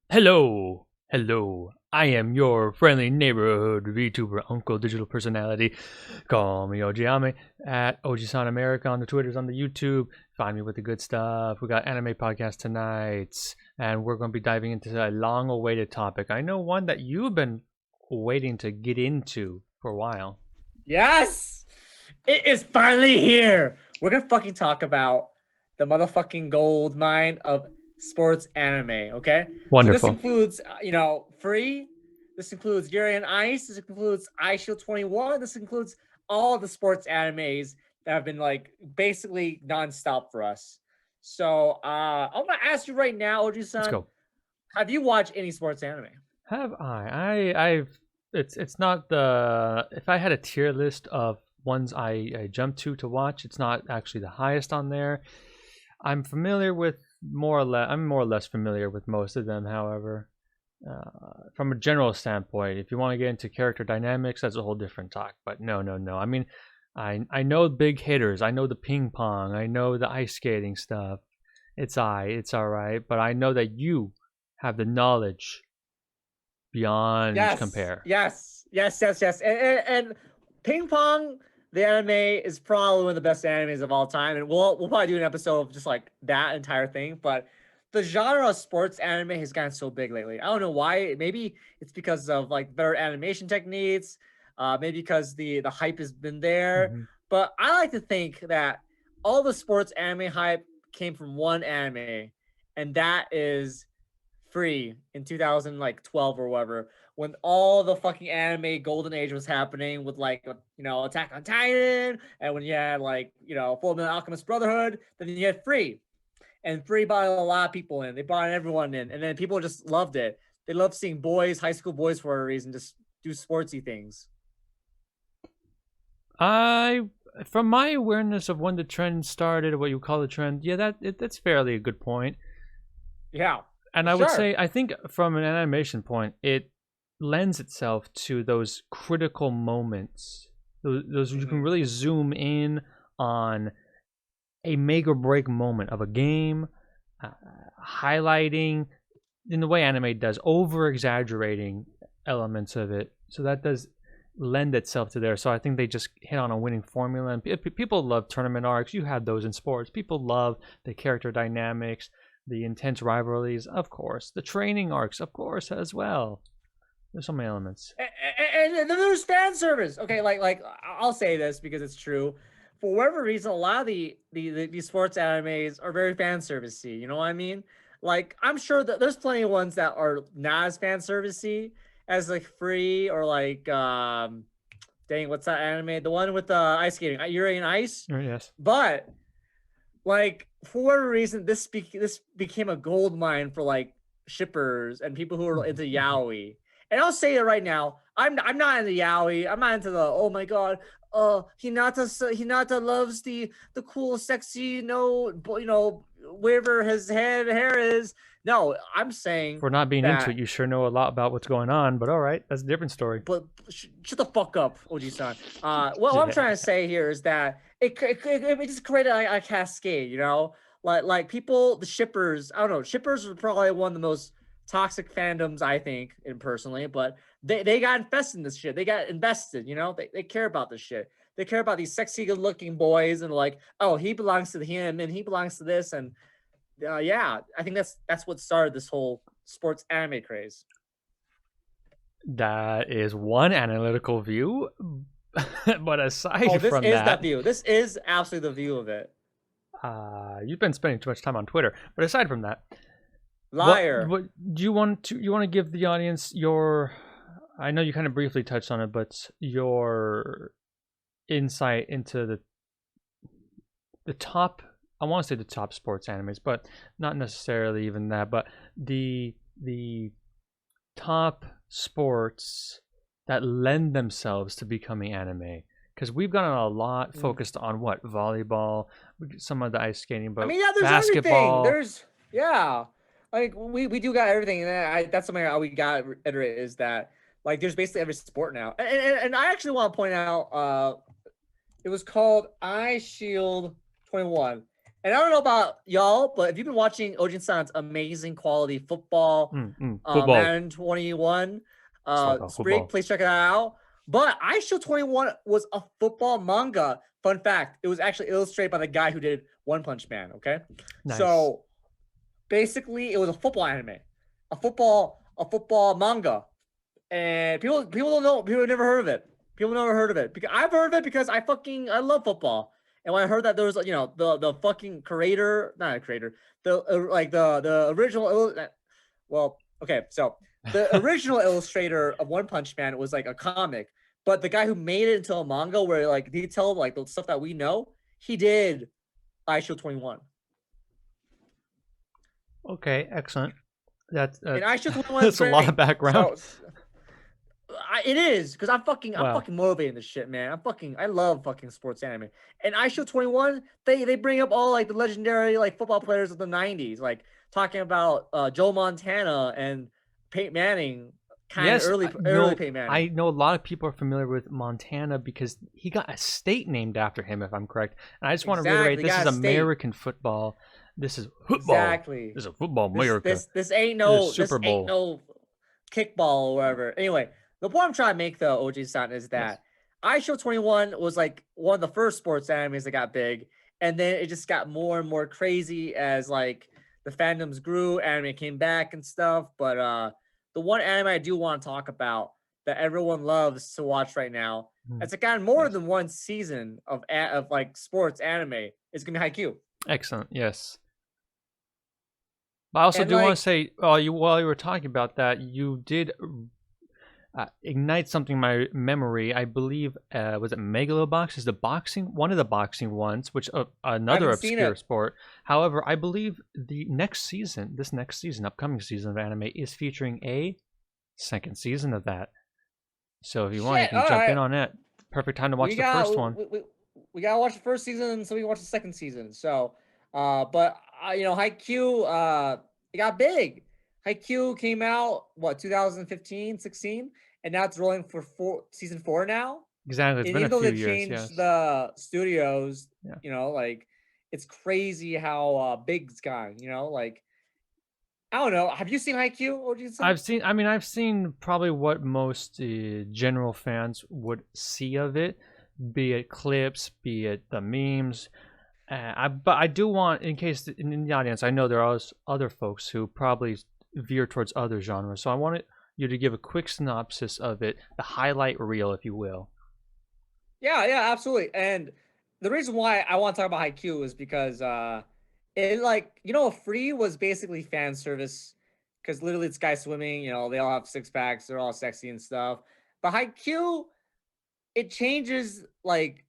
Hello. I am your friendly neighborhood VTuber uncle digital personality. Call me Ojiame at Ojisan America on the Twitters, on the YouTube. Find me with the good stuff. We got anime podcast tonight, and we're going to be diving into a long-awaited topic. I know one that you've been waiting to get into for a while. Yes! It is finally here. We're gonna fucking talk about the motherfucking gold mine of sports anime, okay? So this Wonderful. includes, Free. This includes Yuri and Ice. This includes Ice Shield 21. This includes all the sports animes that have been like basically nonstop for us. So I'm gonna ask you right now, Let's Oji-san, go. have you watched any sports anime? Have I've it's not the if I had a tier list of ones I jump to watch, it's not actually the highest on there. I'm familiar with I'm more or less familiar with most of them, however. From a general standpoint, if you want to get into character dynamics, that's a whole different talk. But no. I mean, I know big hitters. I know the ping pong. I know the ice skating stuff. It's all right. But I know that you have the knowledge beyond Yes, compare. yes. And Ping Pong, the anime is probably one of the best animes of all time, and we'll probably do an episode of just like that entire thing. But the genre of sports anime has gotten so big lately. I don't know why. Maybe it's because of like better animation techniques. Maybe because the hype has been there. Mm-hmm. But I like to think that all the sports anime hype came from one anime, and that is Free in 2012 or whatever, when all the fucking anime golden age was happening with like Attack on Titan, and when you had like Full Metal Alchemist Brotherhood, then you had Free, and Free brought a lot of people in. They brought everyone in, and then people just loved it. They loved seeing boys, high school boys, for a reason, just do sportsy things. I, from my awareness of when the trend started, what you call the trend, yeah, that's fairly a good point. Yeah, And for I would sure. say, I think from an animation point, it lends itself to those critical moments. Those you can Mm-hmm. really zoom in on a make or break moment of a game, uh, highlighting in the way anime does, over exaggerating elements of it. So that does lend itself to there. So I think they just hit on a winning formula. And people love tournament arcs. You have those in sports. People love the character dynamics, the intense rivalries, of course. The training arcs, of course, as well. There's so many elements. And then there's fan service. Okay, like I'll say this because it's true. For whatever reason, a lot of these sports animes are very fan servicey. You know what I mean? Like I'm sure that there's plenty of ones that are not as fan servicey as like Free or like dang, what's that anime? The one with the ice skating, Yuri and Ice. Yes. But like for whatever reason, this became a gold mine for like shippers and people who are into yaoi. And I'll say it right now, I'm not into yaoi. I'm not into the oh my god, Hinata loves the cool, sexy, wherever his hair is. No, I'm saying For not being into it, that. you sure know a lot about what's going on, but all right, that's a different story. But shut the fuck up, Oji-san. What I'm trying to say here is that it just created a cascade, like people, the shippers. I don't know. Shippers are probably one of the most toxic fandoms I think, in personally, but they got invested in this shit. They got invested. They care about this shit. They care about these sexy, good-looking boys, and like, oh, he belongs to him, and he belongs to this, and yeah, I think that's what started this whole sports anime craze. That is one analytical view. But Oh, aside this from is that that, view. This is absolutely the view of it. you've been spending too much time on Twitter. But aside from that, Liar. what do you want to give the audience your? I know you kind of briefly touched on it, but your insight into the top. I want to say the top sports animes, but not necessarily even that. But the top sports that lend themselves to becoming anime, because we've gotten a lot focused on what volleyball, some of the ice skating, I but mean, yeah, there's everything. basketball. Yeah, like we do got everything, and that's something we got to iterate is that like there's basically every sport now, and I actually want to point out, it was called Eye Shield 21, And I don't know about y'all, but if you've been watching Ojin-san's amazing quality football, Football, Madden 21 soccer, sprig, football. please check it out. But I Show 21 was a football manga. Fun fact, it was actually illustrated by the guy who did One Punch Man, okay? Nice. So basically it was a football anime, a football manga. And people don't know, people have never heard of it. People never heard of it. Because I've heard of it because I love football. And when I heard that there was the fucking creator, not a creator, the like the original well, okay, so the original illustrator of One Punch Man was like a comic, but the guy who made it into a manga where like detailed like the stuff that we know, he did I Show 21. Okay, excellent. That's And I Show 21 is that's a lot of great. background. So it is because I'm Wow. fucking motivating this shit, man. I love fucking sports anime. And I Show 21, they bring up all like the legendary like football players of the 90s, like talking about Joe Montana and Peyton Manning, kind of Yes, early Peyton Manning. I know a lot of people are familiar with Montana because he got a state named after him, if I'm correct. And I just want to reiterate, Exactly, this is got a state. American football. This is football. Exactly. This is football This America. this this ain't This is no this Super ain't Bowl. no kickball or whatever. Anyway, the point I'm trying to make though, OG-san, is Yes. that I Show 21 was like one of the first sports animes that got big, and then it just got more and more crazy as like the fandoms grew, anime came back and stuff. But the one anime I do want to talk about that everyone loves to watch right now, it's gotten more Yes. than one season of like sports anime. It's gonna be Haikyuu. Excellent. Yes. But I also And do want to like say, while you were talking about that, you did ignite something in my memory. I believe was it Megalobox is the boxing one of the boxing ones, which I another haven't seen obscure it. sport. However, I believe this next season, upcoming season of anime is featuring a second season of that. So if you want, you Shit, can all jump in right. on it. Perfect time to watch we the got first one. we gotta watch the first season so we can watch the second season. So, but Haikyuu, it got big. Haikyuu came out what 2015, 16, and now it's rolling for season 4 now. Exactly, it's And been a even though few they years. changed Yes. the studios, Yeah. like it's crazy how big it's gone. Like I don't know. Have you seen Haikyuu, Oji-san? I've seen probably what most general fans would see of it, be it clips, be it the memes. But I do want, in case in the audience, I know there are other folks who probably veer towards other genres. So I wanted you to give a quick synopsis of it, the highlight reel, if you will. Yeah, absolutely. And the reason why I want to talk about Haikyuu is because it like Free was basically fan service because literally it's guys swimming, they all have six packs, they're all sexy and stuff. But Haikyuu, it changes like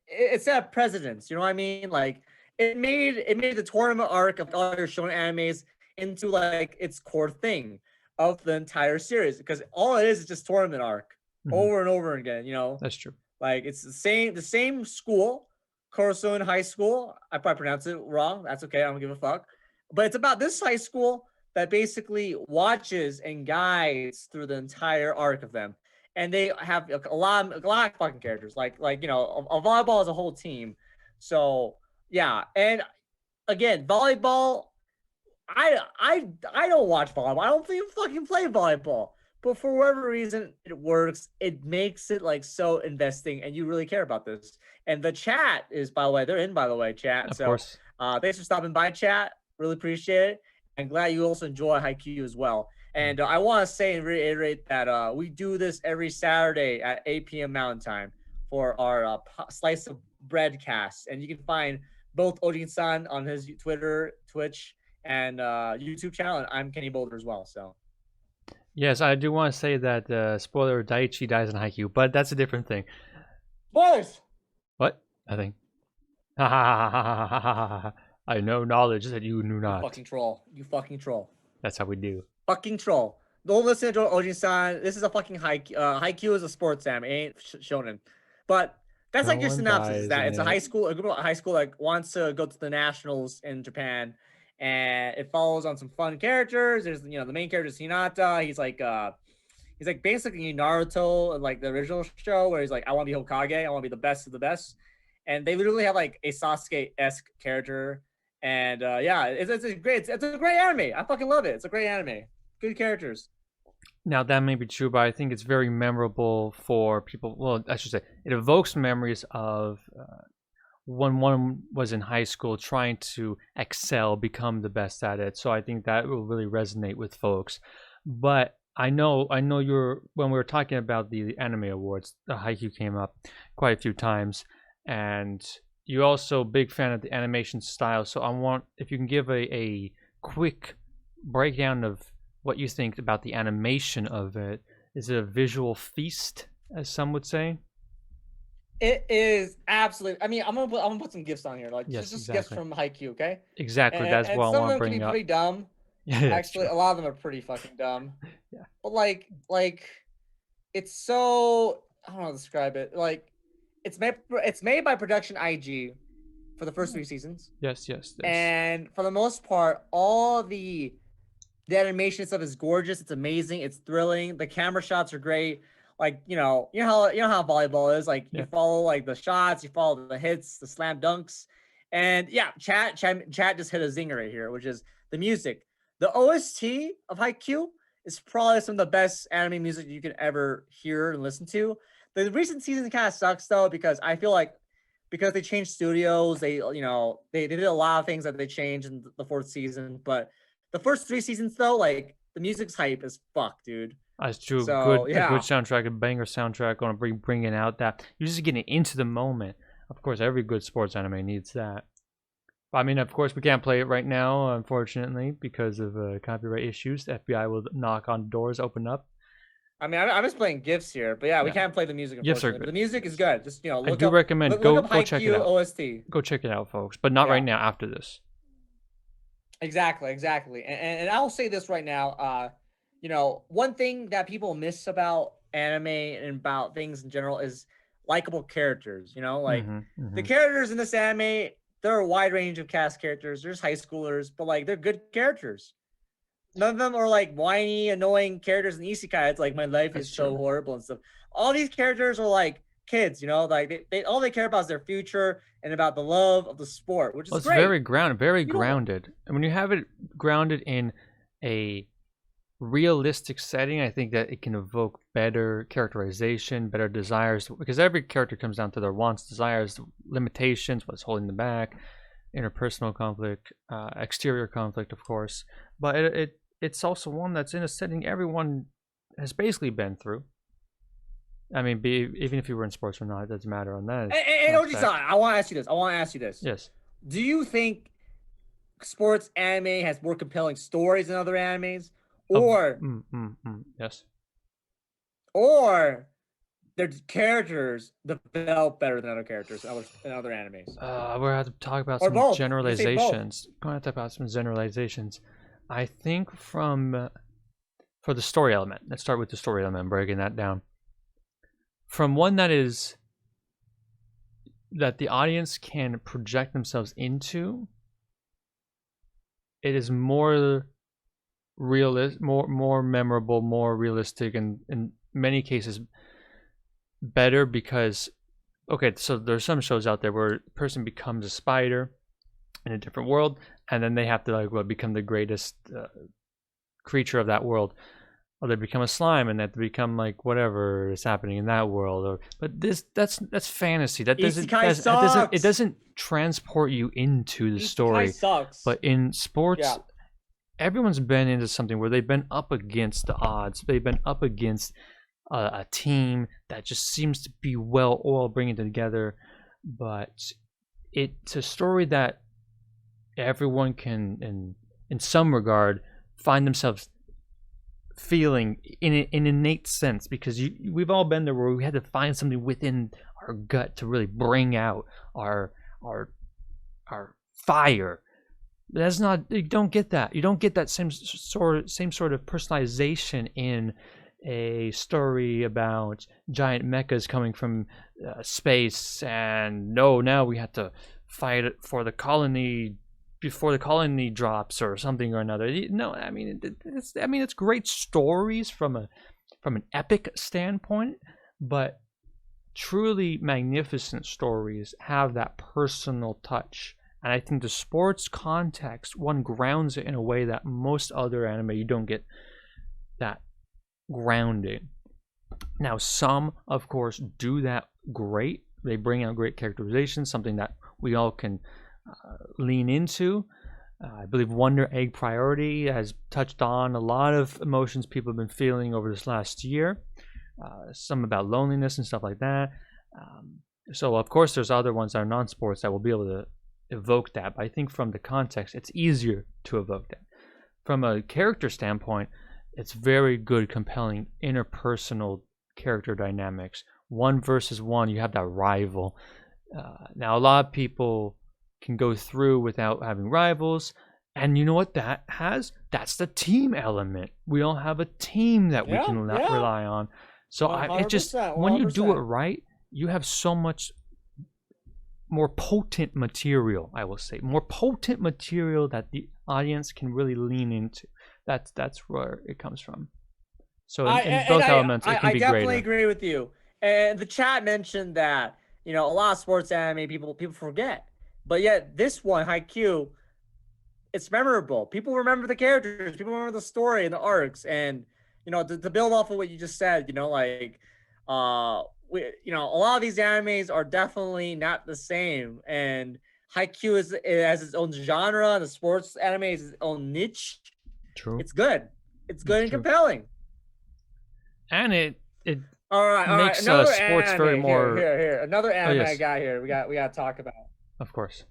it set precedents, you know what I mean? Like it made the tournament arc of all your shonen animes into like its core thing of the entire series because all it is just tournament arc Hmm. over and over again. That's true. Like it's the same school, Coruscant High School. I probably pronounced it wrong. That's okay. I don't give a fuck. But it's about this high school that basically watches and guides through the entire arc of them, and they have a lot of fucking characters. Like a volleyball as a whole team. So yeah, and again, volleyball. I don't watch volleyball. I don't even fucking play volleyball. But for whatever reason, it works. It makes it like so investing, and you really care about this. And the chat is, by the way, they're in, by the way, chat. Of So course. thanks for stopping by, chat. Really appreciate it. And glad you also enjoy Haikyuu as well. And I want to say and reiterate that we do this every Saturday at 8 p.m. Mountain Time for our Slice of Breadcast. And you can find both Ojin-san on his Twitter, Twitch, and YouTube channel, and I'm KennyBoulder as well. So Yes, I do want to say that spoiler: Daiichi dies in Haikyuu, but that's a different thing. spoilers. What? Nothing. Ha ha ha ha ha ha ha. I know knowledge that you knew You not. fucking troll. You fucking troll. That's how we do. Fucking troll. Don't listen to Ojin-san. This is a fucking Haikyuu. Haikyuu is a sports anime. It ain't shonen. But that's No like your one synopsis. Is dies that in it's a it. group of high school like wants to go to the nationals in Japan, and it follows on some fun characters. There's the main character is Hinata. He's like basically Naruto, like the original show, where he's like, I want to be Hokage, I want to be the best of the best. And they literally have like a Sasuke esque character, And yeah, it's a great anime. I fucking love it. It's a great anime. Good characters. Now that may be true, but I think it's very memorable for people. Well, I should say it evokes memories of when one was in high school trying to excel, become the best at it. So I think that will really resonate with folks. But I know you're when we were talking about the anime awards, the Haikyuu came up quite a few times, and you're also a big fan of the animation style. So I want if you can give a quick breakdown of what you think about the animation of it. Is it a visual feast, as some would say? It is absolutely. I mean, I'm gonna put some gifts on here, like Yes, just gifts exactly. from Haikyuu, okay? Exactly. That's And what I some of want to them can be bring up. pretty dumb. Yeah, that's Actually, true. a lot of them are pretty fucking dumb. Yeah. But like, it's so I don't know how to describe it. Like, it's made by Production IG for the first 3 seasons, Yes, yes, yes. and for the most part, all the animation stuff is gorgeous. It's amazing. It's thrilling. The camera shots are great. Like you know how volleyball is. Like Yeah. you follow like the shots, you follow the hits, the slam dunks, and yeah, chat just hit a zinger right here, which is the music. The OST of Haikyuu is probably some of the best anime music you can ever hear and listen to. The recent season kind of sucks though because I feel like because they changed studios, they did a lot of things that they changed in the fourth season, but the first 3 seasons though, like the music's hype as fuck, dude. That's true. So A good yeah, soundtrack, a banger soundtrack, going to bringing out that you're just getting into the moment. Of course, every good sports anime needs that. But, I mean, of course, we can't play it right now, unfortunately, because of copyright issues. The FBI will knock on doors, open up. I mean, I'm just playing gifs here, but yeah, we can't play the music. Gifs are Unfortunately, but good. the music is good. Just I do recommend look go up check it Haikyuu out. OST. Go check it out, folks. But not right now. After this. Exactly. And I'll say this right now. One thing that people miss about anime and about things in general is likable characters. The characters in this anime, there are a wide range of cast characters. There's high schoolers, but like they're good characters. None of them are like whiny, annoying characters in isekai. It's like my life is so horrible and stuff. All these characters are like kids, like they all they care about is their future and about the love of the sport, which is Well, it's great. very grounded. And when you have it grounded in a realistic setting, I think that it can evoke better characterization, better desires, because every character comes down to their wants, desires, limitations, what's holding them back, interpersonal conflict, exterior conflict, of course. But it's also one that's in a setting everyone has basically been through. I mean, even if you were in sports or not, it doesn't matter on that. And Ojisan, I want to ask you this. Yes. Do you think sports anime has more compelling stories than other animes, or yes, or their characters develop better than other characters in other animes? We're going to have to talk about or some both. generalizations. Going to have to talk about some generalizations. I think for the story element, let's start with the story element, breaking that down. From one that the audience can project themselves into, it is more realist, more memorable, more realistic, and in many cases better because, okay, so there's some shows out there where a person becomes a spider in a different world, and then they have to become the greatest creature of that world, or they become a slime and they have to become like whatever is happening in that world. But that's fantasy. That doesn't transport you into the story. Sucks. But in sports, everyone's been into something where they've been up against the odds. They've been up against a team that just seems to be well oiled, bringing it together. But it's a story that everyone can, in some regard, find themselves feeling in an innate sense, because we've all been there where we had to find something within our gut to really bring out our fire. That's not, you don't get that. You don't get that same sort of personalization in a story about giant mechas coming from space, and now we have to fight for the colony before the colony drops or something or another. No, I mean it's great stories from an epic standpoint, but truly magnificent stories have that personal touch And I think the sports context, one grounds it in a way that most other anime, you don't get that grounding. Now, some, of course, do that great. They bring out great characterization, something that we all can lean into. I believe Wonder Egg Priority has touched on a lot of emotions people have been feeling over this last year. Some about loneliness and stuff like that. So, of course, there's other ones that are non-sports that will be able to evoke that. But I think from the context, it's easier to evoke that. From a character standpoint, it's very good, compelling interpersonal character dynamics. One versus one, you have that rival. Now, a lot of people can go through without having rivals. And you know what that has? That's the team element. We all have a team that we can rely on. So it just, when you do it right, you have so much more potent material, I will say. More potent material that the audience can really lean into. That's where it comes from. So in both elements, it can be greater. I definitely agree with you. And the chat mentioned that, a lot of sports anime people forget. But yet this one, Haikyuu, it's memorable. People remember the characters. People remember the story and the arcs. And, to build off of what you just said, a lot of these animes are definitely not the same. And Haikyuu has its own genre, and the sports anime is its own niche. True. It's good. It's good and compelling. And it all right, makes sports anime, very more. Here. Another anime I got here. We got to talk about. Of course.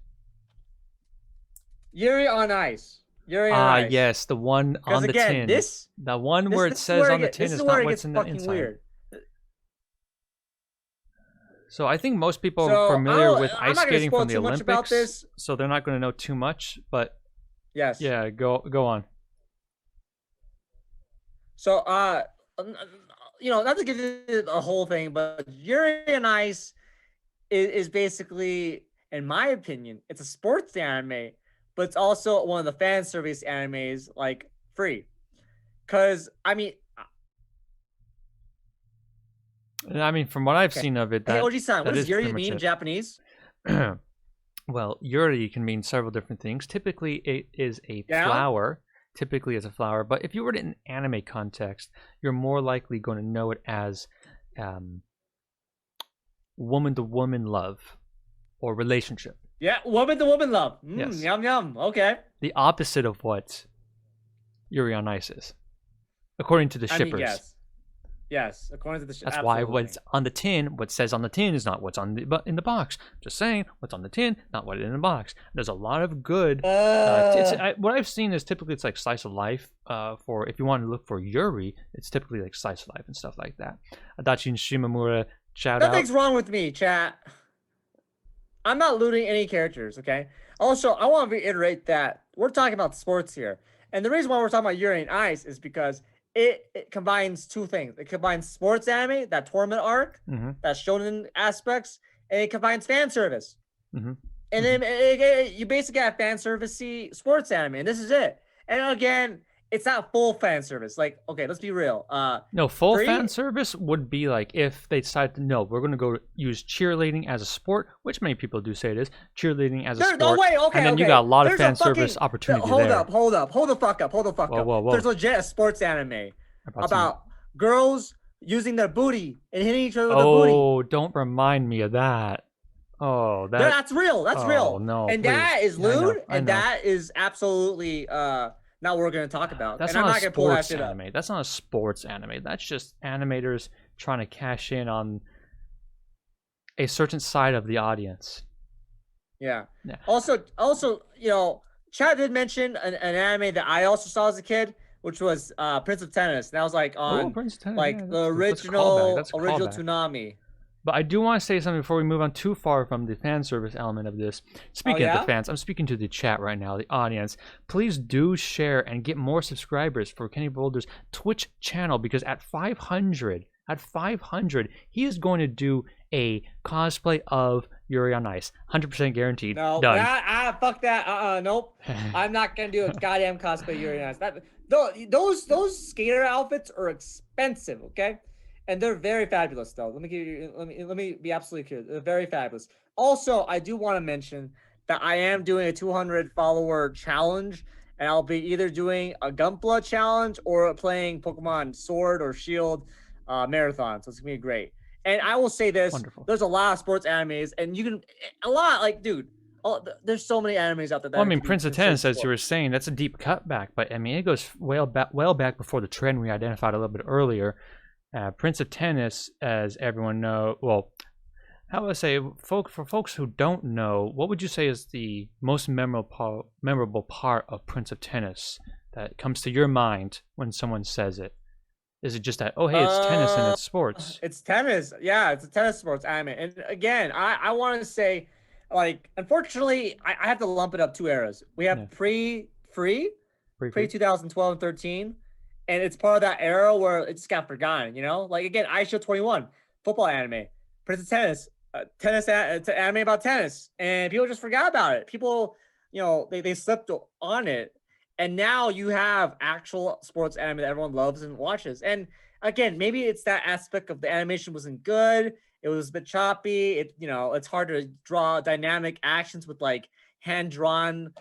Yuri on Ice. Ice. Yes, the one on the tin. The one where it says on the tin is not what's in the inside. Weird. So I think most people are familiar with ice skating from the Olympics, so they're not going to know too much. But yes, yeah, go on. So not to give you the whole thing, but Yuri on Ice is basically, in my opinion, it's a sports anime, but it's also one of the fan service animes, like, free. Because, from what I've seen of it, hey, Oji-san, what does Yuri mean in Japanese? Well, Yuri can mean several different things. Typically, it is a flower. But if you were in an anime context, you're more likely going to know it as woman-to-woman love or relationship. Yeah, woman-to-woman love. Yes. Yum, yum. Okay. The opposite of what Yuri on Ice is, according to the shippers. Yes, according to the shippers. That's why what's on the tin, what says on the tin is not what's in the box. Just saying, what's on the tin, not what is in the box. There's a lot of good. What I've seen is typically it's like slice of life. For if you want to look for Yuri, it's typically like slice of life and stuff like that. Adachi and Shimamura, shout out. Nothing's wrong with me, chat. I'm not looting any characters, okay? Also, I want to reiterate that we're talking about sports here. And the reason why we're talking about Yuri on Ice is because it combines two things. It combines sports anime, that tournament arc, that shonen aspects, and it combines fan service. And then you basically have fan service-y sports anime, and this is it. And again, it's not full fan service. Like, okay, let's be real. No, full fan service would be like if they decide to, no, we're going to go use cheerleading as a sport, which many people do say it is, cheerleading as a sport. No, wait, okay, and then you got a lot of fan service opportunity hold there. Hold the fuck up. Whoa. There's legit a sports anime about girls using their booty and hitting each other with their booty. Oh, don't remind me of that. Oh, that's real. That's real. No, and please. That is lewd, and that is absolutely not what we're going to talk about. That's and not I'm not going to pull that shit anime. up. That's not a sports anime. That's just animators trying to cash in on a certain side of the audience. Yeah. Also, Chad did mention an anime that I also saw as a kid, which was Prince of Tennis. And that was like on the original Toonami. But I do want to say something before we move on too far from the fan service element of this. Speaking of the fans, I'm speaking to the chat right now, the audience. Please do share and get more subscribers for KennyBoulder's Twitch channel, because at 500, he is going to do a cosplay of Yuri on Ice. 100% guaranteed. No, done. Fuck that. Nope. I'm not gonna do a goddamn cosplay of Yuri on Ice. Those skater outfits are expensive. Okay. And they're very fabulous, though. Let me be absolutely clear. They're very fabulous. Also, I do want to mention that I am doing a 200 follower challenge, and I'll be either doing a Gunpla challenge or playing Pokemon Sword or Shield marathon. So it's gonna be great. And I will say this: Wonderful. there's a lot of sports animes, and you can a lot like, dude. There's so many animes out there that Well, I mean, could be Prince of considered Tennis, as you sport. were saying, that's a deep cutback, but I mean, it goes well back before the trend we identified a little bit earlier. Prince of Tennis, as everyone know, well, how would I say, for folks who don't know, what would you say is the most memorable part of Prince of Tennis that comes to your mind when someone says it? Is it just that, oh, hey, it's tennis and Uh, it's sports? it's tennis. Yeah, it's a tennis sports anime. And again, I want to say, like, unfortunately, I have to lump it up two eras. We Yeah, have pre-free, briefly. pre 2012 and 13, and it's part of that era where it just got forgotten. You know, like again, Show 21, football anime, Prince of Tennis, anime about tennis, and people just forgot about it. People, they slipped on it, and now you have actual sports anime that everyone loves and watches. And again, maybe it's that aspect of the animation wasn't good. It was a bit choppy. It's hard to draw dynamic actions with like hand drawn,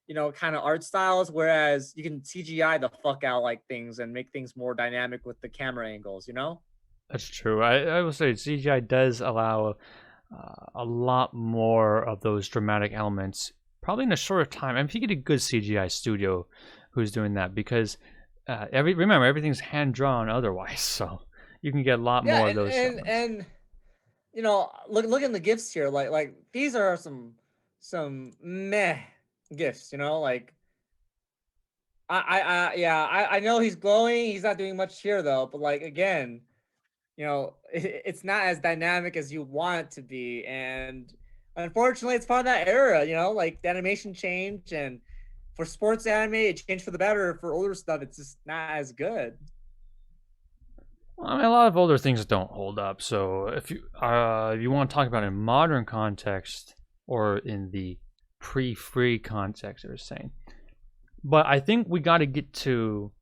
kind of art styles. Whereas you can CGI the fuck out like things and make things more dynamic with the camera angles. That's true. I will say CGI does allow a lot more of those dramatic elements, probably in a shorter time. I mean, if you get a good CGI studio who's doing that, because remember everything's hand drawn otherwise, so you can get a lot Yeah, more of and those and elements. and look in the gifts here. Like these are some meh gifts. Like I know he's glowing. He's not doing much here though. But like again, it's not as dynamic as you want it to be, and unfortunately, it's part of that era. Like the animation changed, and for sports anime, it changed for the better. For older stuff, it's just not as good. Well, I mean, a lot of older things don't hold up. So if you want to talk about it in modern context or in the pre-free context, I was saying. But I think we got to get to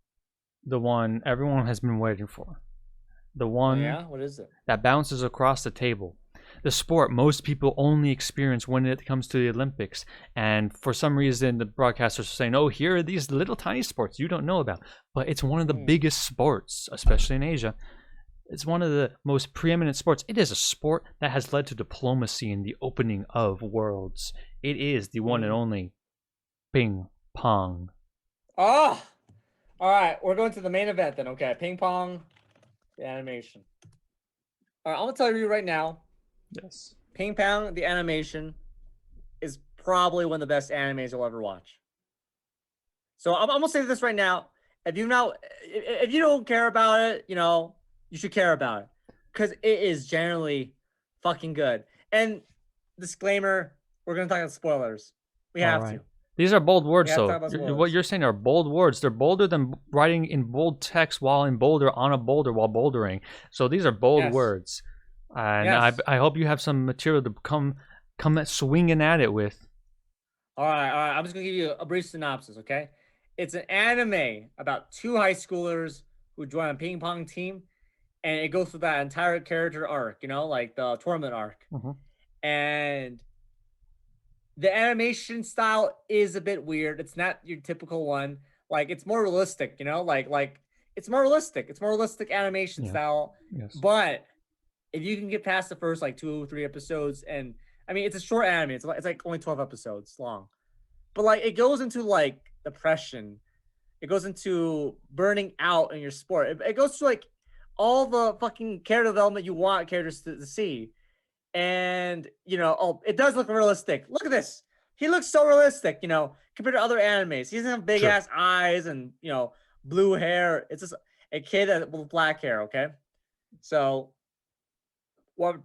the one everyone has been waiting for. The Oh one yeah, what is it? that bounces across the table. The sport most people only experience when it comes to the Olympics. And for some reason, the broadcasters are saying, oh, here are these little tiny sports you don't know about. But it's one of the Hmm. biggest sports, especially in Asia. It's one of the most preeminent sports. It is a sport that has led to diplomacy in the opening of worlds. It is the one and Hmm. only ping pong. Oh, all right. We're going to the main event then. Okay, ping pong, the animation. All right, I'm gonna tell you right now, Yes. ping pong, the animation, is probably one of the best animes you'll ever watch. So I'm gonna say this right now. If you don't care about it, you should care about it because it is generally fucking good. And disclaimer: we're gonna talk about spoilers. We All have right. to. These are bold We words, have to talk though. about What spoilers. you're saying are bold words. They're bolder than writing in bold text while in boulder on a boulder while bouldering. So these are bold Yes. words, and Yes. I hope you have some material to come at swinging at it with. All right. All right. I'm just gonna give you a brief synopsis. Okay. It's an anime about two high schoolers who join a ping pong team, and it goes through that entire character arc. Like the tournament arc, Mhm. and the animation style is a bit weird. It's not your typical one. Like it's more realistic, like it's more realistic. It's more realistic animation Yeah. style. Yes. But if you can get past the first like 2 or 3 episodes, and I mean it's a short anime. It's like only 12 episodes long. But like it goes into like depression. It goes into burning out in your sport. It goes to like all the fucking character development you want characters to see. And it does look realistic. Look at this. He looks so realistic, compared to other animes. He doesn't have big True. ass eyes and blue hair. It's just a kid with black hair. Okay, so what I'm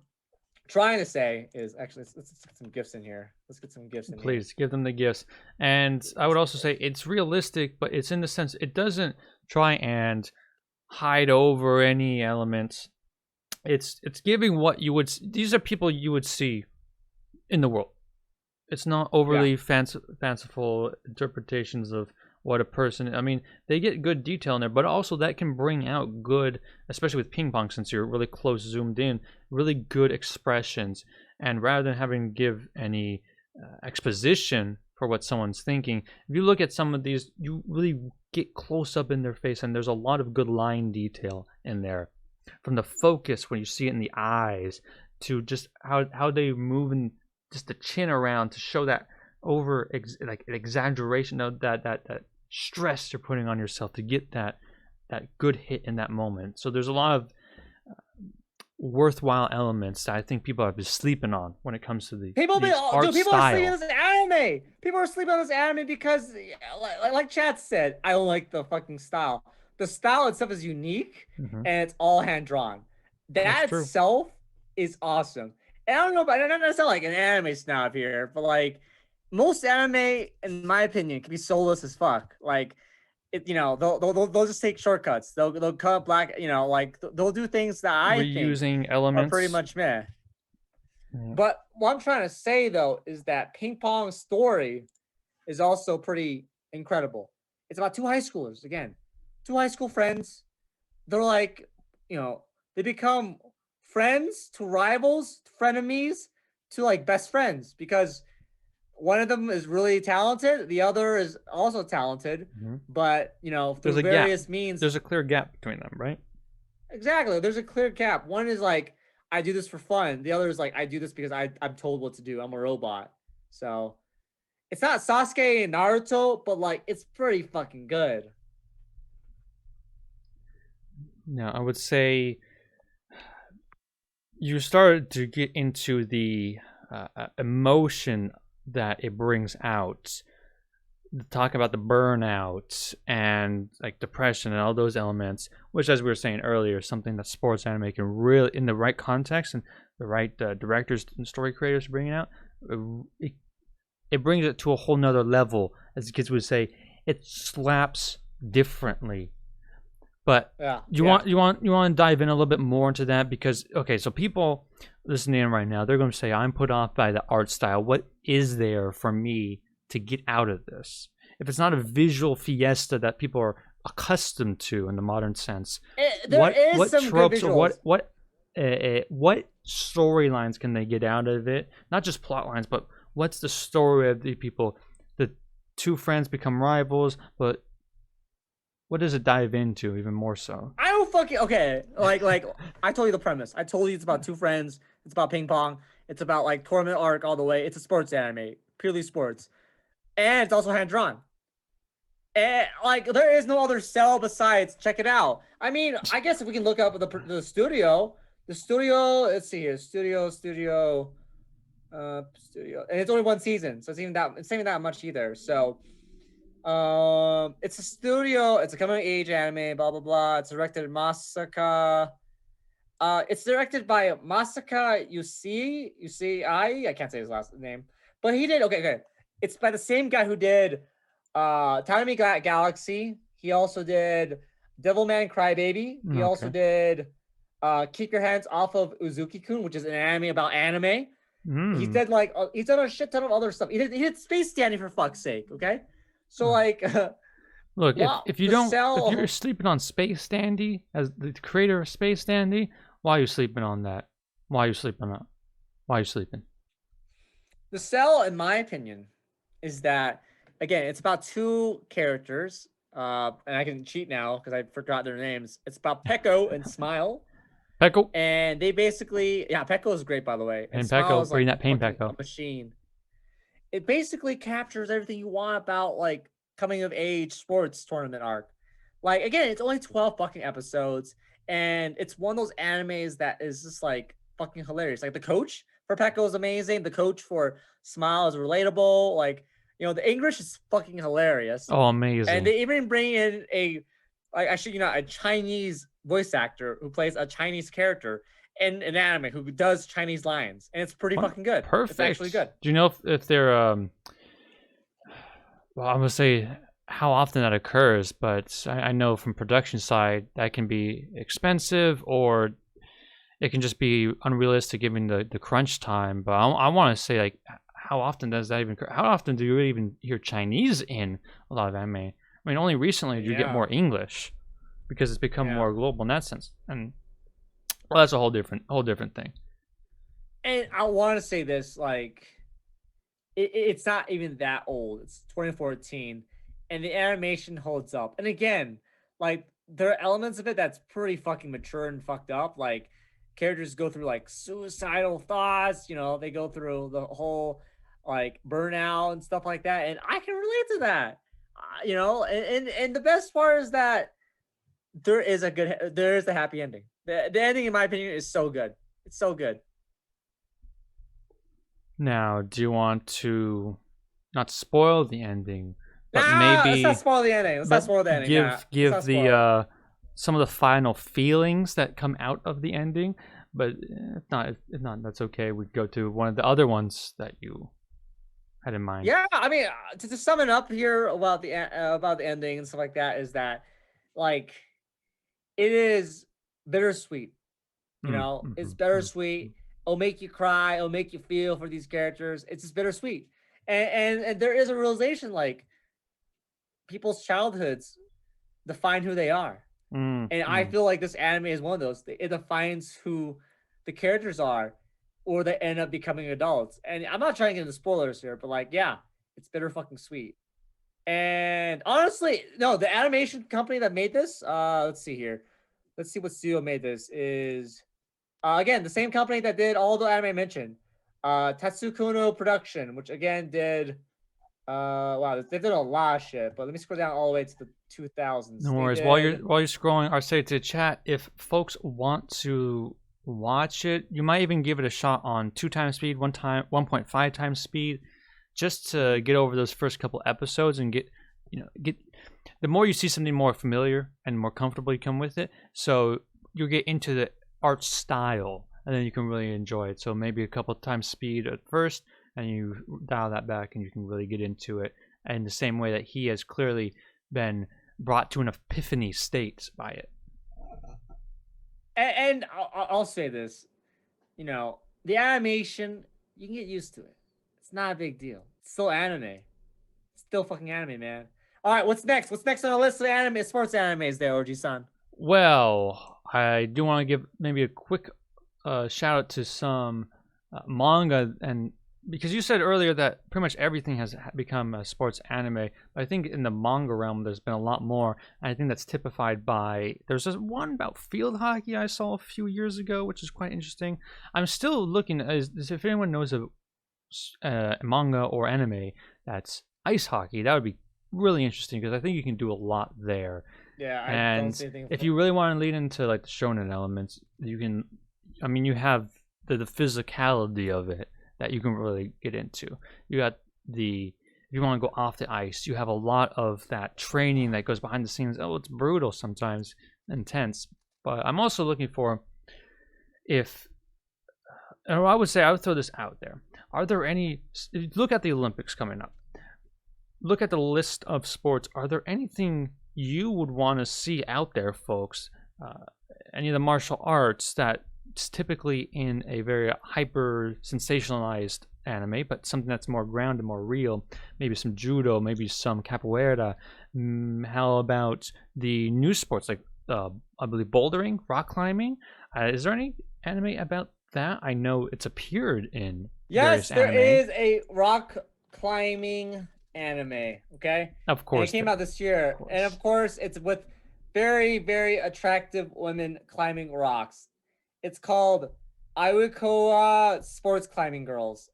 trying to say is actually let's get some gifts in here. Let's get some gifts in here. Please give them the gifts. And I would also say it's realistic, but it's in the sense it doesn't try and hide over any elements. It's giving what you would. These are people you would see in the world. It's not Yeah. overly fanciful interpretations of what a person. I mean, they get good detail in there, but also that can bring out good, especially with ping pong, since you're really close, zoomed in, really good expressions. And rather than having to give any exposition for what someone's thinking. If you look at some of these, you really get close up in their face, and there's a lot of good line detail in there. From the focus when you see it in the eyes, to just how they move and just the chin around to show that like an exaggeration of that stress you're putting on yourself to get that good hit in that moment. So there's a lot of worthwhile elements that I think people have been sleeping on when it comes to the people art people style. are sleeping on this anime. People are sleeping on this anime because, like Chad said, I don't like the fucking style. The style itself is unique, and it's all hand drawn. That itself is awesome. And I don't know, but I don't sound like an anime snob here, but like most anime, in my opinion, can be soulless as fuck. Like, they'll just take shortcuts. They'll cut black, like they'll do things that I reusing think elements are pretty much meh. Yeah. But what I'm trying to say though is that Ping Pong's story is also pretty incredible. It's about two high schoolers, again, two high school friends. They're like, they become friends to rivals, frenemies to like best friends, because one of them is really talented, the other is also talented, but through various means, there's a clear gap between them, right? Exactly, there's a clear gap. One is like, I do this for fun. The other is like, I do this because I'm told what to do. I'm a robot. So it's not Sasuke and Naruto, but like it's pretty fucking good. Now, I would say you started to get into the emotion that it brings out. Talk about the burnout and like depression and all those elements, which, as we were saying earlier, is something that sports anime can really, in the right context and the right directors and story creators bring it out, it brings it to a whole nother level. As the kids would say, it slaps differently. But you want to dive in a little bit more into that, because okay, so people listening in right now, they're going to say, I'm put off by the art style. What is there for me to get out of this? If it's not a visual fiesta that people are accustomed to in the modern sense, what tropes or what storylines can they get out of it? Not just plot lines, but what's the story of the people? The two friends become rivals, but what does it dive into even more so? I don't fucking like I told you the premise. I told you it's about two friends. It's about ping pong. It's about like tournament arc all the way. It's a sports anime, purely sports, and it's also hand drawn. And like there is no other sell besides check it out. I mean, I guess if we can look up the studio. The studio. Let's see here. Studio, and it's only one season, so it's even that much either. So. It's a studio. It's a coming of age anime. Blah blah blah. It's directed by Masaka. It's directed by Masaka Usui. I can't say his last name, but he did. Okay. It's by the same guy who did Tanami Galaxy. He also did Devilman Crybaby. He also did Keep Your Hands Off of Uzuki-kun, which is an anime about anime. He did he's done a shit ton of other stuff. He did Space Dandy, for fuck's sake. Okay. So like, look, if you're sleeping on Space Dandy as the creator of Space Dandy, why are you sleeping on that? Why are you sleeping on? Why are you sleeping? The sell, in my opinion, is that again, it's about two characters, and I can cheat now because I forgot their names. It's about Peko and Smile. Peko, and they basically, Peko is great, by the way. And Peko, bring that pain, Peko. A machine. It basically captures everything you want about like coming of age sports tournament arc. Like again, it's only 12 fucking episodes, and it's one of those animes that is just like fucking hilarious. Like the coach for Peko is amazing. The coach for Smile is relatable. Like the English is fucking hilarious. Oh, amazing! And they even bring in a Chinese voice actor who plays a Chinese character in an anime who does Chinese lines, and it's pretty fucking good. Perfect. It's actually good. Do you know if they're well, I'm gonna say how often that occurs, but I know from production side that can be expensive, or it can just be unrealistic given the crunch time. But I want to say, like, how often does that even occur? How often do you even hear Chinese in a lot of anime? I mean, only recently do you get more English because it's become more global in that sense. And well, that's a whole different thing. And I want to say this, like, it's not even that old. It's 2014, and the animation holds up. And again, like there are elements of it that's pretty fucking mature and fucked up. Like characters go through like suicidal thoughts. You know, they go through the whole like burnout and stuff like that, and I can relate to that. You know, and the best part is that there is a happy ending. The ending, in my opinion, is so good. It's so good. Now, do you want to not spoil the ending, but Nah, let's not maybe spoil the ending. Let's not spoil the ending. Nah, let's give not spoil it. the some of the final feelings that come out of the ending? But if not, that's okay. We go to one of the other ones that you had in mind. Yeah, I mean, to sum it up here about the ending and stuff like that is that, like, it is bittersweet. You know, it's bittersweet. It'll make you cry. It'll make you feel for these characters. It's just bittersweet, and there is a realization like people's childhoods define who they are. And I feel like this anime is one of those. It defines who the characters are, or they end up becoming adults. And I'm not trying to get into spoilers here, but like, yeah, it's bitter fucking sweet. And honestly, no, the animation company that made this, let's see here. Let's see what studio made this. Is again the same company that did all the anime I mentioned. Tatsukuno Production, which again did wow, they did a lot of shit, but let me scroll down all the way to the 2000s. No worries. While you're scrolling, I'll say to the chat, if folks want to watch it, you might even give it a shot on 2x speed, 1.5 times speed, just to get over those first couple episodes and get the more you see something more familiar and more comfortable you come with it, so you get into the art style and then you can really enjoy it. So maybe a couple times speed at first, and you dial that back and you can really get into it. And the same way that he has clearly been brought to an epiphany state by it. And I'll say this, you know, the animation, you can get used to it. It's not a big deal. It's still anime. It's still fucking anime, man. All right, what's next? What's next on the list of anime, sports animes there, Ojisan? Well, I do want to give maybe a quick shout out to some manga, and because you said earlier that pretty much everything has become a sports anime, but I think in the manga realm there's been a lot more, and I think that's typified by, there's this one about field hockey I saw a few years ago, which is quite interesting. I'm still looking, if anyone knows of manga or anime that's ice hockey, that would be really interesting, because I think you can do a lot there. Yeah, I don't see anything. If you really want to lead into like the shonen elements, you can, I mean, you have the physicality of it that you can really get into. You got if you want to go off the ice, you have a lot of that training that goes behind the scenes. Oh, it's brutal sometimes, intense. But I'm also looking for, I would throw this out there. Are there any, if you look at the Olympics coming up, look at the list of sports, are there anything you would want to see out there, folks? Any of the martial arts that typically in a very hyper sensationalized anime, but something that's more grounded, more real, maybe some judo, maybe some capoeira. How about the new sports like I believe bouldering, rock climbing? Is there any anime about that? I know it's appeared in yes, there anime. Is a rock climbing anime. Okay, of course, and it came out this year, and of course it's with very, very attractive women climbing rocks. It's called Iwikoa Sports Climbing Girls.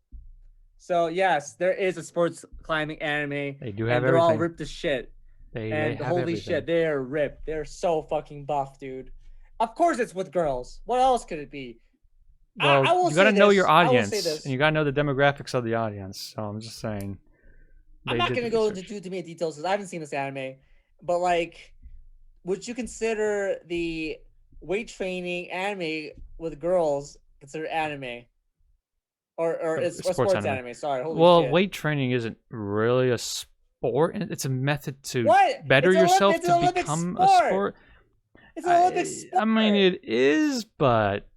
So yes, there is a sports climbing anime. They do have and they're all ripped as shit. And holy shit, they're ripped. They're so fucking buff, dude. Of course it's with girls. What else could it be? Well, you gotta know your audience, and you gotta know the demographics of the audience. So I'm just saying. I'm not gonna go into too many details because I haven't seen this anime, but like, would you consider the weight training anime with girls considered anime? Or it's sports anime. Sorry. Holy shit. Weight training isn't really a sport. It's a method to better yourself to become a sport. It's an Olympic sport. I mean, it is, but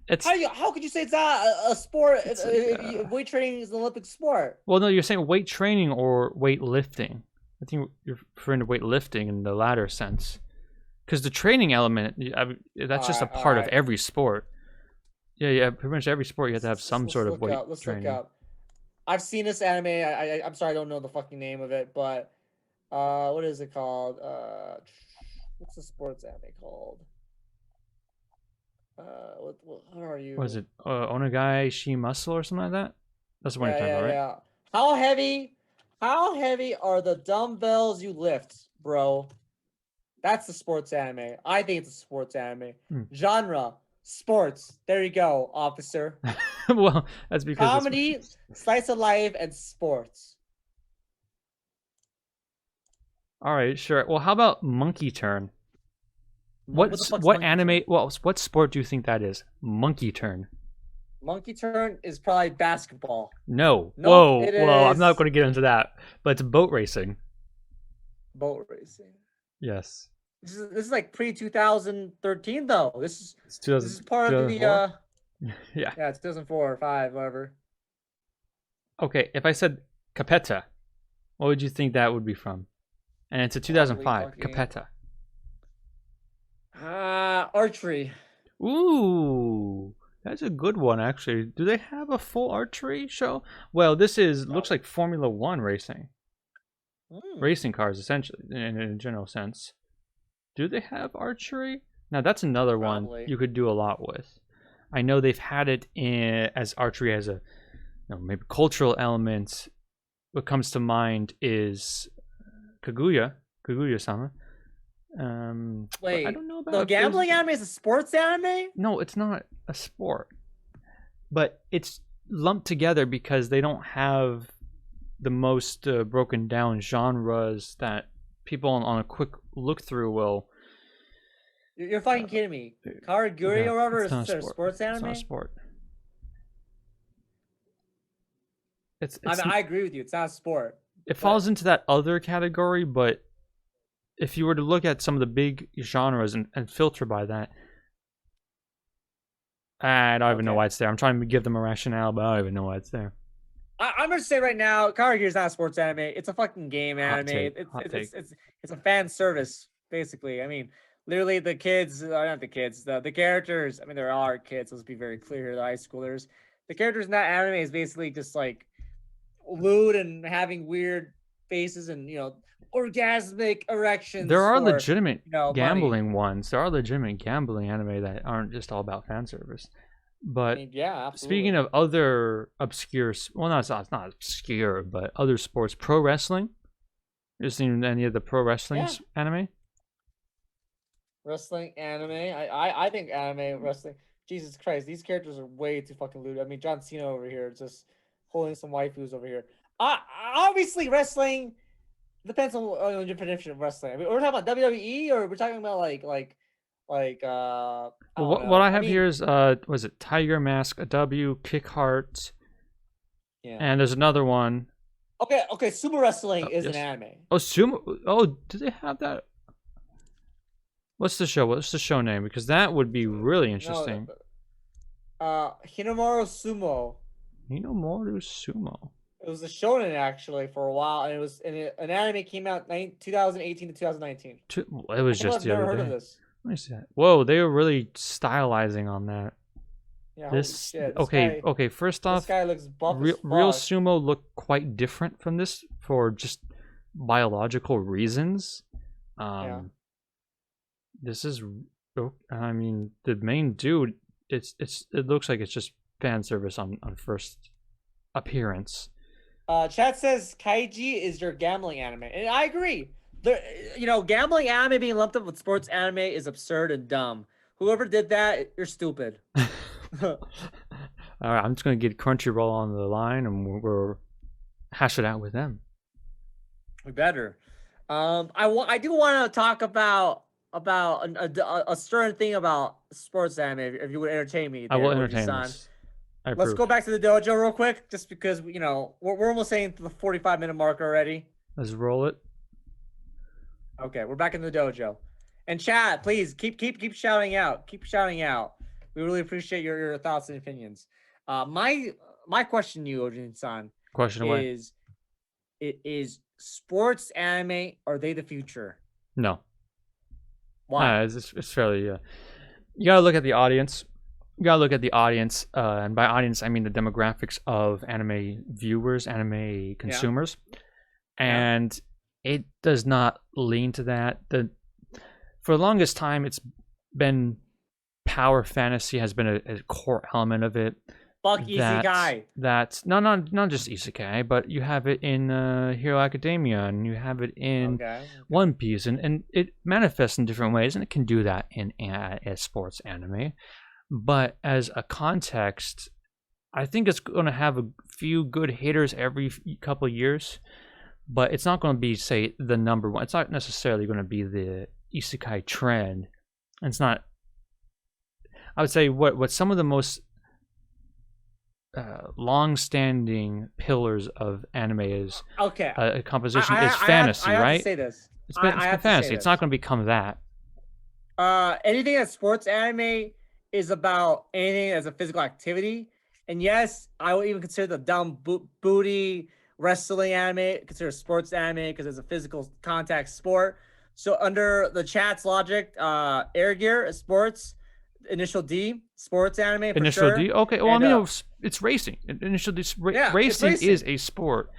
it's... How could you say it's not a sport if weight training is an Olympic sport? Well, no, you're saying weight training or weightlifting. I think you're referring to weightlifting in the latter sense. Because the training element, that's just a part of every sport. Yeah, pretty much every sport you have to have some sort of weight training. Let's look up. I've seen this anime. I'm sorry, I don't know the fucking name of it, but what is it called? What's the sports anime called? What how are Was you? it Onagai Shi Muscle or something like that? That's the one you're Yeah, talking yeah, about, right? yeah. How heavy? How heavy are the dumbbells you lift, bro? That's the sports anime. I think it's a sports anime. Hmm. Genre: sports. There you go, officer. Well, that's because it's Comedy, slice of life, and sports. all right. Sure. Well, how about Monkey Turn? What the fuck's What Monkey anime? Turn? Well, what sport do you think that is? Monkey Turn. Monkey Turn is probably basketball. No. Nope, Whoa, it whoa. I'm not is going to get into that. But it's boat racing. boat racing. Yes. This is like pre 2013 though. It's This is part of the 2004. Yeah. yeah, it's 2004 or 5, whatever. Okay. If I said Capetta, what would you think that would be from? And it's a Probably 2005. fucking Capetta. archery. Ooh, that's a good one, actually. Do they have a full archery show? Well, this is looks Probably. like Formula One racing, Hmm, racing cars, essentially, in a general sense. Do they have archery? Now that's another one probably. you could do a lot with. I know they've had it in as archery as a, maybe cultural element. What comes to mind is Kaguya-sama. But I Wait, don't know the about if there's. gambling anime is a sports anime? No, it's not a sport, but it's lumped together because they don't have the most broken down genres that people on a quick look through will. You're fucking kidding me. Karaguri Yeah, or whatever it's is not a considered a sport. sports It's not a anime? sport. It's I it's mean, I agree with you. It's not a sport, it but falls into that other category, but if you were to look at some of the big genres and filter by that, I don't even know okay. why it's there. I'm trying to give them a rationale, but I don't even know why it's there. I'm gonna say right now, Karaguri is not a sports anime. It's a fucking game Hot anime. take. Hot take. It's a fan service basically. I mean, literally the kids, not the kids, the characters. I mean, there are kids. Let's be very clear here. The high schoolers. The characters in that anime is basically just like lewd and having weird faces and orgasmic There erections are for legitimate money. gambling ones. There are legitimate gambling anime that aren't just all about fan service. I But mean, yeah, speaking absolutely. of other obscure, well, no, it's not obscure, but other sports, pro wrestling. You seen any of the pro wrestling Yeah, anime? wrestling anime. I think anime wrestling. Jesus Christ, these characters are way too fucking lewd. I mean, John Cena over here just holding some waifus over here. Uh, Obviously, wrestling depends on your definition of wrestling. I mean, we're talking about WWE or we're talking about I Well, don't what know. I I have here mean, is was it Tiger Mask, a W, Kick Heart, yeah. and there's another one. Okay. Sumo wrestling Oh, is an yes. anime. Oh, sumo. Oh, do they have that? What's the show? What's the show name? Because that would be really No, interesting. Hinamaru Sumo. Hinomoru Sumo. It was a shonen actually for a while, and an anime came out 2018 to 2019. It was People just have the never other heard of day. this. Let me see that. Whoa, they were really stylizing on that. Yeah, holy This shit. okay. First This off, guy looks buff as real fuck. sumo look quite different from this for just biological reasons. Yeah. This is, I mean, the main dude. It looks like it's just fan service on first appearance. Chat says Kaiji is your gambling anime, and I agree. Gambling anime being lumped up with sports anime is absurd and dumb. Whoever did that, you're stupid. All right, I'm just gonna get Crunchyroll on the line, and we'll hash it out with them. We better. I do want to talk about a certain thing about sports anime. If you would entertain me I will there, entertain Oji-san. this. I Let's approve. go back to the dojo real quick, just because we're almost saying the 45-minute mark already. Let's roll it. Okay, we're back in the dojo. And chat, please keep shouting out. Keep shouting out. We really appreciate your thoughts and opinions. My question to you, Ojin-san, Question away. is sports anime, are they the future? No. Why? It's fairly. You gotta look at the audience. you gotta look at the audience, and by audience I mean the demographics of anime viewers, anime consumers, and it does not lean to that. For the longest time, it's been power fantasy has been a core element of it. Fuck isekai. That's not just isekai, but you have it in Hero Academia, and you have it in One Piece, and it manifests in different ways, and it can do that in a sports anime. But as a context, I think it's going to have a few good hitters every couple of years, but it's not going to be, say, the number one. It's not necessarily going to be the isekai trend. It's not. I would say what some of the most long-standing pillars of anime is composition is fantasy, right? I have to say this. It's fantasy. It's not going to become that. Anything that's sports anime is about anything as a physical activity, and yes, I would even consider the dumb booty wrestling anime consider sports anime because it's a physical contact sport. So under the chat's logic, Air Gear is sports. Initial D, sports anime. Initial sure. D, okay. Well, I mean, it's racing. Initial D, racing is a sport.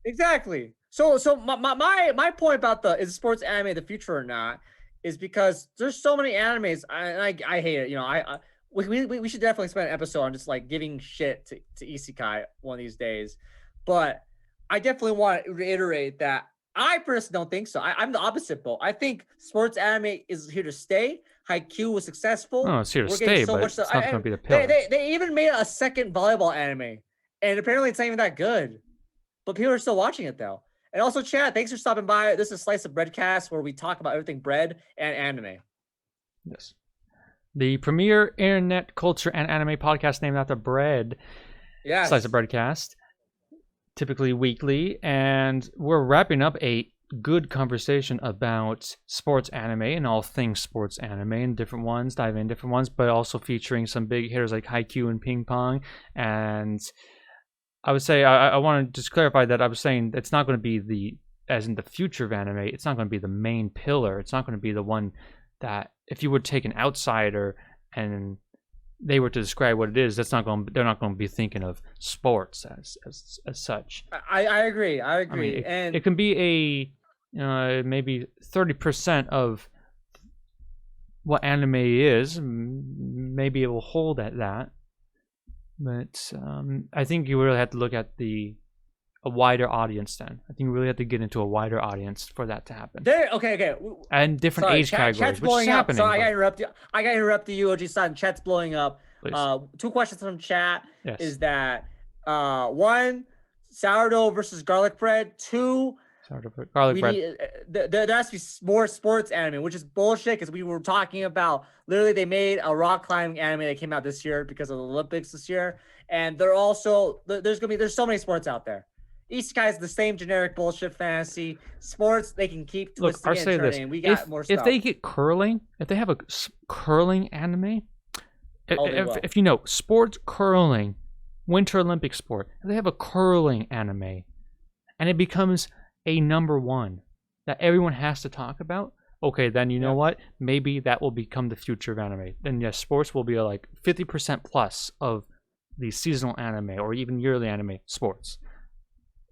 Exactly. So my point about is sports anime the future or not is because there's so many animes. I hate it. You know, we should definitely spend an episode on just like giving shit to isekai one of these days. But I definitely want to reiterate that I personally don't think so. I'm the opposite, Bo. I think sports anime is here to stay. Haikyuu was successful. No, it's here to stay, but it's not going to be the pillar. They even made a second volleyball anime, and apparently it's not even that good. But people are still watching it, though. And also, Chad, thanks for stopping by. This is Slice of Breadcast, where we talk about everything bread and anime. Yes. The premier internet culture and anime podcast named after bread. Yes. Slice of Breadcast. Typically weekly. And we're wrapping up a good conversation about sports anime and all things sports anime and different ones, dive in different ones, but also featuring some big hitters like Haikyuu and Ping Pong. And I would say, I want to just clarify that I was saying it's not going to be as in the future of anime, it's not going to be the main pillar. It's not going to be the one that if you would take an outsider and they were to describe what it is, they're not going to be thinking of sports as such. I agree. I mean, and it can be maybe 30% of what anime is. Maybe it will hold at that, but I think you really have to look at a wider audience. Then I think you really have to get into a wider audience for that to happen. Okay. And different age categories, which is happening. So I got to interrupt you, Ojisan. Chat's blowing up. Two questions from chat. Yes. Is that one, sourdough versus garlic bread? Two, garlic bread. There has to be more sports anime, which is bullshit because we were talking about literally they made a rock climbing anime that came out this year because of the Olympics this year, and they're also there's so many sports out there. Isekai is the same generic bullshit fantasy. Sports, they can keep twisting and turning. We got more stuff. If they get curling, if they have a curling anime, if you know, sports curling, Winter Olympic sport, if they have a curling anime, and it becomes a number one that everyone has to talk about, okay, then you know what? Maybe that will become the future of anime. Then yes, sports will be like 50% plus of the seasonal anime or even yearly anime sports.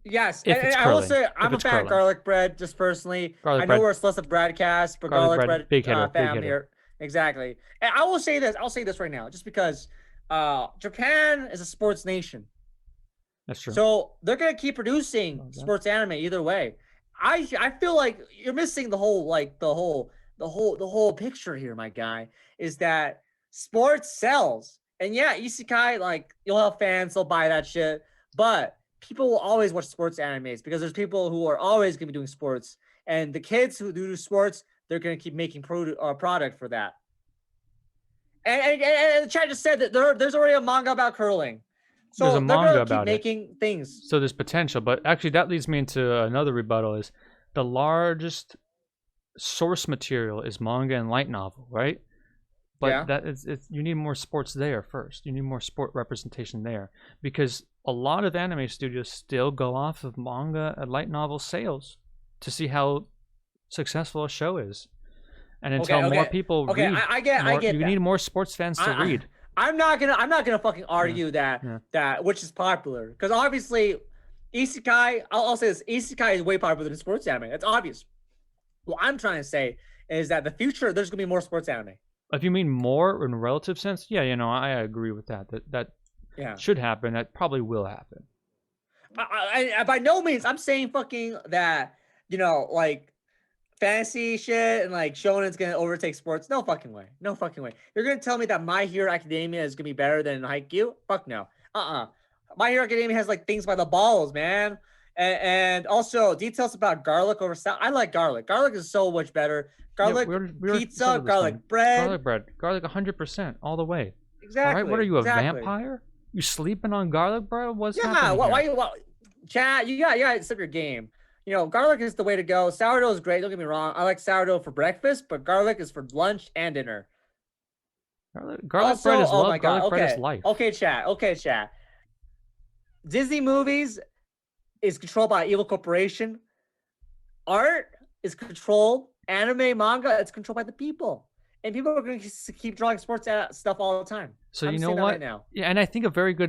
Yes, and I will say I'm a fan of garlic bread, just personally. I know we're a Slice of Breadcast, but garlic bread big hitter, fan here. Exactly. And I will say this. I'll say this right now, just because Japan is a sports nation. That's true. So they're gonna keep producing sports anime either way. I feel like you're missing the whole picture here, my guy. Is that sports sells, and yeah, isekai, like you'll have fans, they'll buy that shit, but people will always watch sports animes because there's people who are always going to be doing sports, and the kids who do sports, they're going to keep making product for that. And the chat just said that there's already a manga about curling, so there's a manga about making things. So there's potential, but actually that leads me into another rebuttal: is the largest source material is manga and light novel, right? But you need more sports there first. You need more sport representation there because a lot of anime studios still go off of manga and light novel sales to see how successful a show is. And until more people read, I get you need more sports fans to read. I'm not gonna fucking argue that which is popular, because obviously isekai. I'll say this: isekai is way popular than sports anime. It's obvious. What I'm trying to say is that the future there's gonna be more sports anime. If you mean more in a relative sense, yeah, I agree with that. That should happen. That probably will happen. I by no means I'm saying fucking that, like fantasy shit and like shonen's gonna overtake sports. No fucking way. No fucking way. You're gonna tell me that My Hero Academia is gonna be better than Haikyuu? Fuck no. My Hero Academia has like things by the balls, man. And also details about garlic over salad. I like garlic. Garlic is so much better. Garlic pizza, garlic bread. Garlic 100% all the way. Exactly. All right, what are you, a vampire? You sleeping on garlic bread? What's happening? Why Chad, you got set your game. Garlic is the way to go. Sourdough is great. Don't get me wrong. I like sourdough for breakfast, but garlic is for lunch and dinner. Garlic bread is love. Garlic bread is life. Okay, chat. Disney movies is controlled by an evil corporation. Art is controlled. Anime, manga, it's controlled by the people. And people are going to keep drawing sports stuff all the time. So you know what? Right now. Yeah, and I think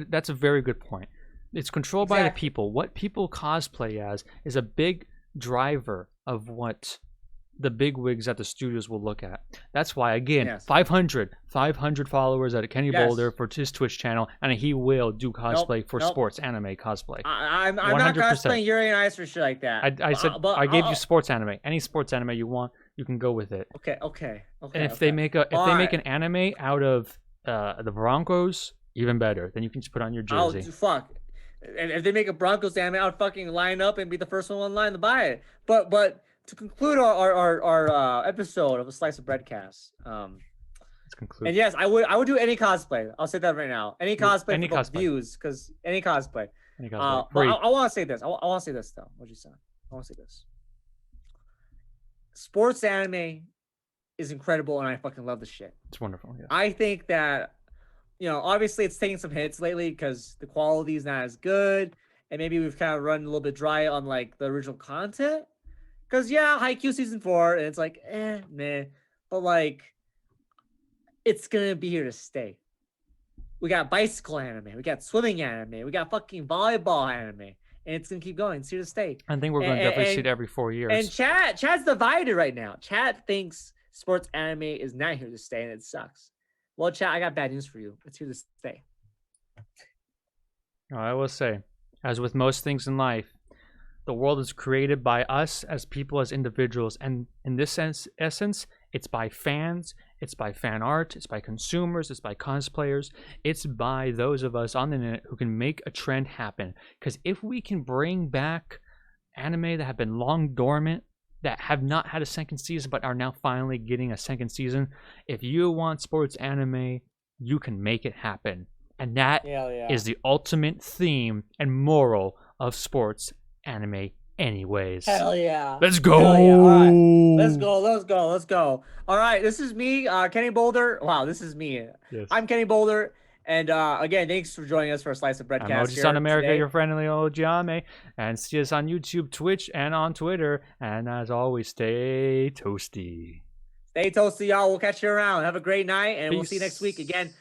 that's a very good point. It's controlled by the people. What people cosplay as is a big driver of what the big wigs at the studios will look at. That's why, again, 500 followers at KennyBoulder for his Twitch channel, and he will do cosplay for sports anime cosplay. I'm not cosplaying Yuri and Ice or shit like that. I said I gave you sports anime. Any sports anime you want, you can go with it. Okay. And if they make an anime out of the Broncos, even better. Then you can just put on your jersey. Oh fuck! And if they make a Broncos anime, I'll fucking line up and be the first one online to buy it. But to conclude our episode of A Slice of Breadcast, let's conclude. And yes, I would do any cosplay. I'll say that right now. Any cosplay for views, because any cosplay. I want to say this. I want to say this though. Ojisan. I want to say this. Sports anime is incredible, and I fucking love the shit. It's wonderful. Yeah. I think that, obviously it's taking some hits lately because the quality is not as good, and maybe we've kind of run a little bit dry on like the original content. Because Haikyuu season 4, and it's like meh, but like it's gonna be here to stay. We got bicycle anime, we got swimming anime, we got fucking volleyball anime, and it's gonna keep going. It's here to stay. I think we're gonna definitely see it every 4 years. And Chad's divided right now. Chad thinks sports anime is not here to stay, and it sucks. Well, Chad, I got bad news for you. It's here to stay. I will say, as with most things in life, the world is created by us as people, as individuals, and in this essence, it's by fans, it's by fan art, it's by consumers, it's by cosplayers, it's by those of us on the internet who can make a trend happen. Because if we can bring back anime that have been long dormant, that have not had a second season but are now finally getting a second season, if you want sports anime, you can make it happen. And that is the ultimate theme and moral of sports anime anyways. Hell yeah. Let's go. Hell yeah. All right. Let's go. All right, this is me, KennyBoulder. Wow, this is me. Yes. I'm KennyBoulder. And again, thanks for joining us for a Slice of Breadcast. I'm Ojisan America, today. Your friendly Ojiame. And see us on YouTube, Twitch, and on Twitter. And as always, stay toasty. Stay toasty, y'all. We'll catch you around. Have a great night, and Peace. We'll see you next week. Again,